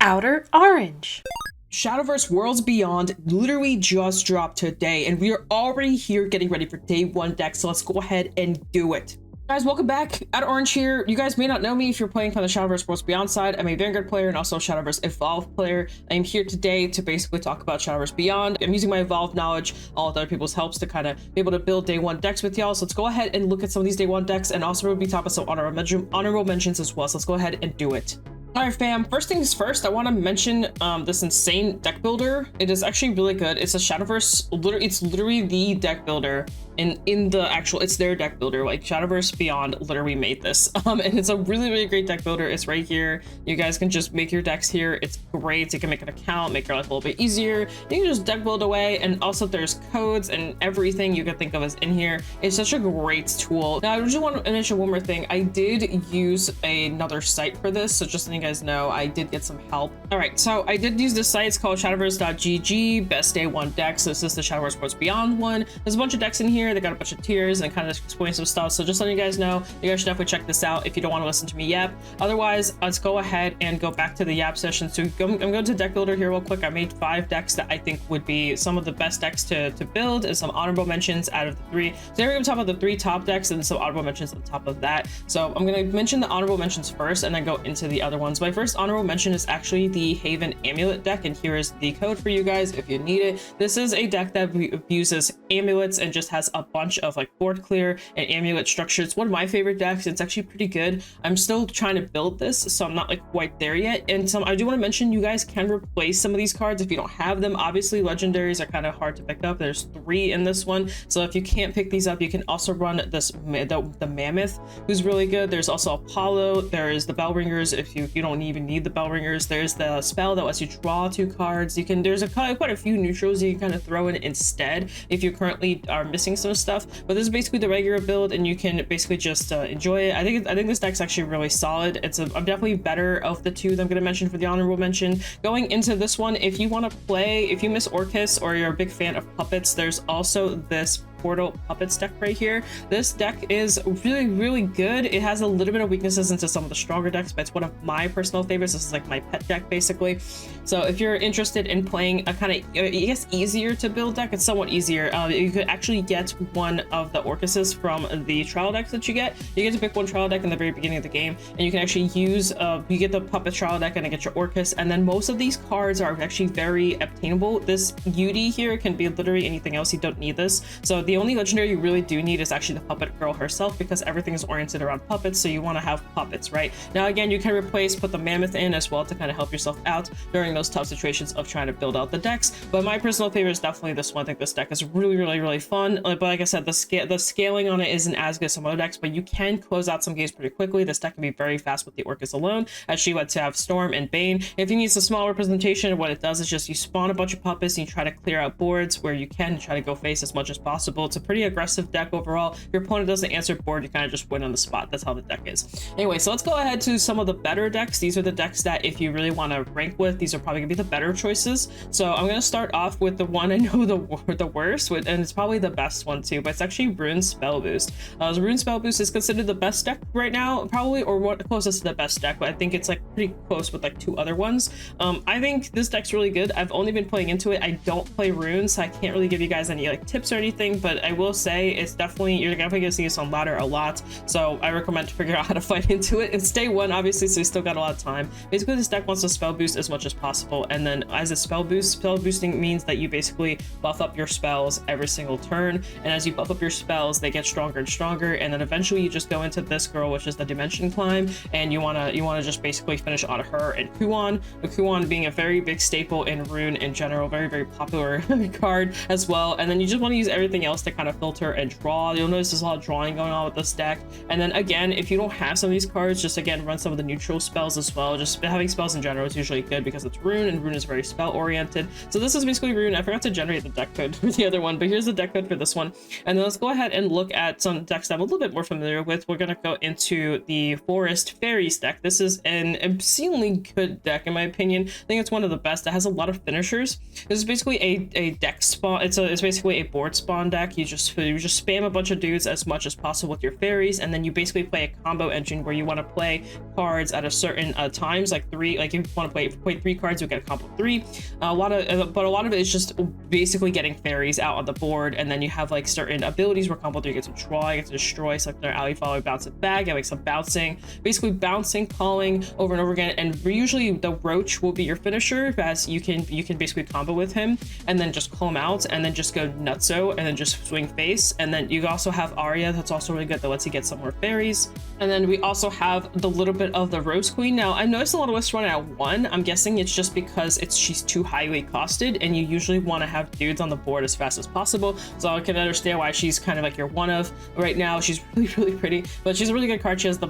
Outer Orange. Shadowverse Worlds Beyond literally just dropped today, and we are already here getting ready for day one deck, so let's go ahead and do it. Guys, welcome back. OuterOrange here. You guys may not know me if you're playing from the Shadowverse Worlds Beyond side. I'm a Vanguard player and also a Shadowverse Evolved player. I'm here today to basically talk about Shadowverse Beyond. I'm using my Evolved knowledge, all of other people's helps to kind of be able to build day one decks with y'all. So let's go ahead and look at some of these day one decks, and also we'll be talking about some honorable mentions as well. So let's go ahead and do it. Alright fam, first things first, I want to mention this insane deck builder. It is actually really good. It's a Shadowverse, it's literally the deck builder, and in the actual, it's their deck builder. Like Shadowverse Beyond literally made this, and it's a really great deck builder. It's right here. You guys can just make your decks here. It's great. You can make an account, make your life a little bit easier. You can just deck build away, and also there's codes and everything you can think of is in here. It's such a great tool. Now I just want to mention one more thing. I did use another site for this, so just so you guys know, I did get some help. All right, so I did use this site. It's called shadowverse.gg, best day one decks. This is the Shadowverse Worlds Beyond one. There's a bunch of decks in here. They got a bunch of tiers and kind of explain some stuff. So just letting you guys know, you guys should definitely check this out if you don't want to listen to me yap. Otherwise, let's go ahead and go back to the yap session. So I'm going to deck builder here real quick. I made 5 decks that I think would be some of the best decks to build, and some honorable mentions out of the 3. So we're going to talk about the 3 top decks and some honorable mentions on top of that. So I'm going to mention the honorable mentions first and then go into the other ones. My first honorable mention is actually the Haven Amulet deck, and here is the code for you guys if you need it. This is a deck that uses amulets and just has a bunch of like board clear and amulet structure. It's one of my favorite decks. It's actually pretty good. I'm still trying to build this, so I'm not like quite there yet. And I do want to mention, you guys can replace some of these cards if you don't have them. Obviously legendaries are kind of hard to pick up. There's 3 in this one, so if you can't pick these up, you can also run this the Mammoth, who's really good. There's also Apollo. There's the Bell Ringers if you don't even need the Bell Ringers. There's the spell that lets you draw 2 cards. There's quite a few neutrals you can kind of throw in instead if you currently are missing some stuff. But this is basically the regular build, and you can basically just enjoy it. I think this deck's actually really solid. I'm definitely better of the 2 that I'm going to mention for the honorable mention. Going into this one, if you want to play, if you miss Orcus or you're a big fan of puppets, there's also this Portal Puppets deck right here. This deck is really good. It has a little bit of weaknesses into some of the stronger decks, but it's one of my personal favorites. This is like my pet deck basically. So if you're interested in playing a kind of, I guess, easier to build deck, it's somewhat easier. You could actually get one of the Orcuses from the trial decks that you get. You get to pick one trial deck in the very beginning of the game, and you can actually use you get the puppet trial deck and then get your Orcus, and then most of these cards are actually very obtainable. This UD here can be literally anything else. You don't need this. So the only legendary you really do need is actually the puppet girl herself, because everything is oriented around puppets, so you want to have puppets, right? Now again, you can put the Mammoth in as well to kind of help yourself out during those tough situations of trying to build out the decks. But my personal favorite is definitely this one. I think this deck is really fun. But like I said, the scaling on it isn't as good as some other decks, but you can close out some games pretty quickly. This deck can be very fast with the Orcus alone, as she went to have Storm and Bane. If you need some small representation, what it does is just you spawn a bunch of puppets and you try to clear out boards where you can, try to go face as much as possible. It's a pretty aggressive deck overall. If your opponent doesn't answer board, you kind of just win on the spot. That's how the deck is. Anyway, so let's go ahead to some of the better decks. These are the decks that if you really want to rank with, these are probably gonna be the better choices. So I'm gonna start off with the one I know the worst with, and it's probably the best one too, but it's actually Rune Spell Boost. So Rune Spell Boost is considered the best deck right now, probably, or what closest to the best deck, but I think it's like pretty close with like 2 other ones. I think this deck's really good. I've only been playing into it. I don't play runes, so I can't really give you guys any like tips or anything, but I will say it's definitely, you're definitely gonna see this on ladder a lot, so I recommend to figure out how to fight into it. It's day 1 obviously, so you still got a lot of time. Basically this deck wants to spell boost as much as possible, and then as a spell boosting means that you basically buff up your spells every single turn, and as you buff up your spells, they get stronger and stronger, and then eventually you just go into this girl, which is the Dimension Climb, and you want to just basically finish on her and Kuon. The Kuon being a very big staple in Rune in general, very popular card as well. And then you just want to use everything else to kind of filter and draw. You'll notice there's a lot of drawing going on with this deck. And then again, if you don't have some of these cards, just again run some of the neutral spells as well. Just having spells in general is usually good because it's Rune, and Rune is very spell oriented. So this is basically Rune. I forgot to generate the deck code for the other one, but here's the deck code for this one. And then let's go ahead and look at some decks that I'm a little bit more familiar with. We're going to go into the Forest Fairies deck. This is an obscenely good deck in my opinion. I think it's one of the best. It has a lot of finishers. This is basically a deck spawn. It's basically a board spawn deck. deck. You just spam a bunch of dudes as much as possible with your fairies, and then you basically play a combo engine where you want to play cards at a certain times, like three. Like if you want to play 3 cards, you get a combo of 3. But a lot of it is just basically getting fairies out on the board, and then you have like certain abilities where combo 3 gets to draw, you get to destroy, select their alley follow, bounce it back, get like some bouncing, basically bouncing, calling over and over again. And usually the roach will be your finisher, as you can basically combo with him and then just call him out and then just go nutso and then just swing face. And then you also have Arya, that's also really good, that lets you get some more fairies. And then we also have the little bit of the Rose Queen. Now I noticed a lot of us run at 1. I'm guessing it's just because she's too highly costed, and you usually want to have dudes on the board as fast as possible. So I can understand why she's kind of like your one of right now. She's really pretty, but she's a really good card. She has the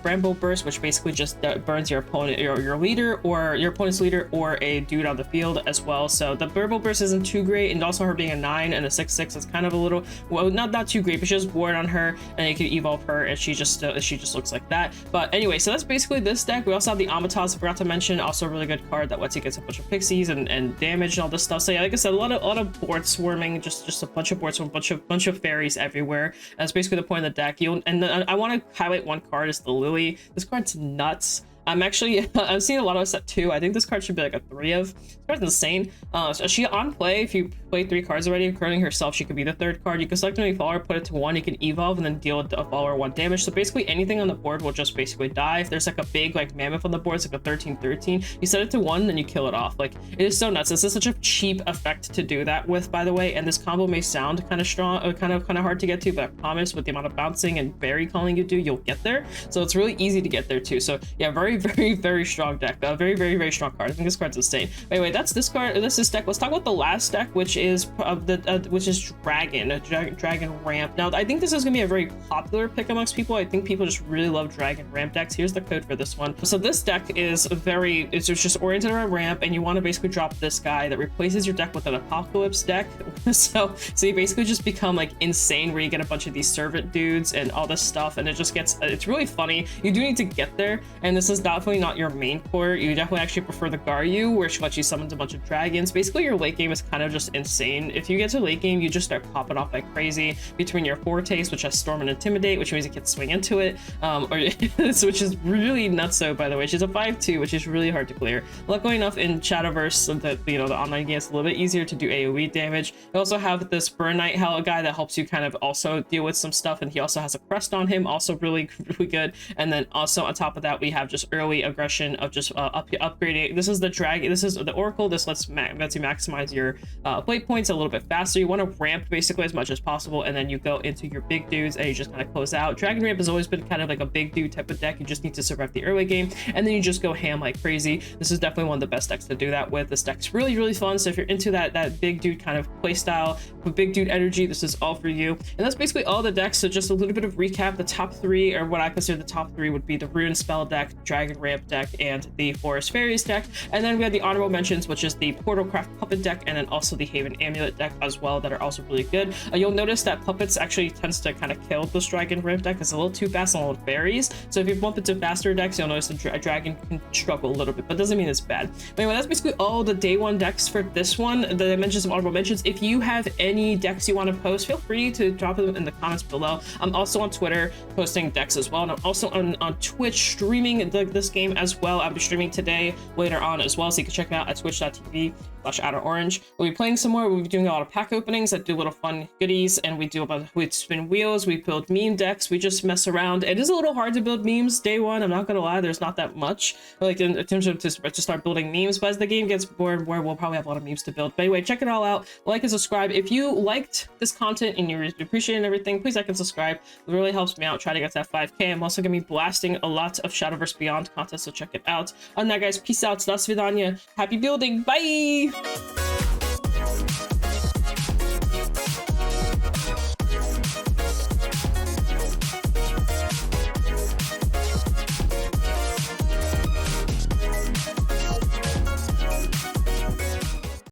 Bramble Burst, which basically just burns your opponent, your leader, or your opponent's leader, or a dude on the field as well. So the Bramble Burst isn't too great, and also her being a 9 and a 6/6 is kind of a little, well, not too great, but she has ward on her, and you can evolve her, and she just looks like that. But anyway, so that's basically this deck. We also have the Amatas, I forgot to mention, also a really good card that lets you get a bunch of pixies and damage and all this stuff. So yeah, like I said, a lot of board swarming, just a bunch of boards, a bunch of fairies everywhere. That's basically the point of the deck. I want to highlight one card, is the Lily. This card's nuts. I'm seeing a lot of us at 2. I think this card should be like a 3 of. This card's insane. So she on play, if you play 3 cards already, curling herself, she could be the 3rd card. You can select any follower, put it to 1, you can evolve and then deal a follower 1 damage. So basically anything on the board will just basically die. If there's like a big like mammoth on the board, it's like a 13/13, you set it to 1, then you kill it off. Like, it is so nuts. This is such a cheap effect to do that with, by the way, and this combo may sound kind of strong, kind of hard to get to, but I promise with the amount of bouncing and berry calling you do, you'll get there. So it's really easy to get there too. So yeah, very strong deck. Very strong card. I think this card's insane. But anyway, that's this card. This is deck. Let's talk about the last deck, which is Dragon Ramp. Now I think this is gonna be a very popular pick amongst people. I think people just really love Dragon Ramp decks. Here's the code for this one. So this deck is it's just oriented around ramp, and you want to basically drop this guy that replaces your deck with an Apocalypse deck. so you basically just become like insane, where you get a bunch of these servant dudes and all this stuff, and it's really funny. You do need to get there, and this is definitely not your main core. You definitely actually prefer the Garyu, where she lets you summon a bunch of dragons. Basically your late game is kind of just insane. If you get to late game, you just start popping off like crazy between your Fortes, which has Storm and Intimidate, which means you can swing into it, which is really nutso, by the way. She's a 5/2, which is really hard to clear. Luckily enough in Shadowverse, so that the online game is a little bit easier to do AoE damage. You also have this Burn Knight Hell guy that helps you kind of also deal with some stuff, and he also has a crest on him, also really good. And then also on top of that, we have just early aggression of just upgrading. This is the dragon. This is the Oracle. This lets you maximize your plate points a little bit faster. You want to ramp basically as much as possible, and then you go into your big dudes and you just kind of close out. Dragon Ramp has always been kind of like a big dude type of deck. You just need to survive the early game, and then you just go ham like crazy. This is definitely one of the best decks to do that with. This deck's really fun. So if you're into that big dude kind of play style with big dude energy, this is all for you. And that's basically all the decks. So just a little bit of recap. The top 3, or what I consider the top 3, would be the Rune spell deck, Dragon Ramp deck, and the Forest Fairies deck. And then we have the honorable mentions, which is the Portalcraft Puppet deck, and then also the Haven Amulet deck as well, that are also really good. You'll notice that Puppets actually tends to kind of kill this Dragon Ramp deck. It's a little too fast on all the fairies. So if you bump into faster decks, you'll notice the dragon can struggle a little bit, but doesn't mean it's bad. But anyway, that's basically all the day 1 decks for this one. The dimensions of honorable mentions. If you have any decks you want to post, feel free to drop them in the comments below. I'm also on Twitter posting decks as well, and I'm also on Twitch streaming this game as well. I'll be streaming today later on as well, so you can check it out at twitch.tv/OuterOrange. We'll be playing some more. We'll be doing a lot of pack openings that do little fun goodies, and we spin wheels, we build meme decks, we just mess around. It is a little hard to build memes day 1, I'm not gonna lie. There's not that much like in terms of to start building memes, but as the game gets more and more, we'll probably have a lot of memes to build. But anyway, check it all out, like and subscribe. If you liked this content and you appreciate everything, please like and subscribe. It really helps me out try to get to that 5K. I'm also gonna be blasting a lot of Shadowverse Beyond content, so check it out. On that, guys, peace out. Happy building. Bye.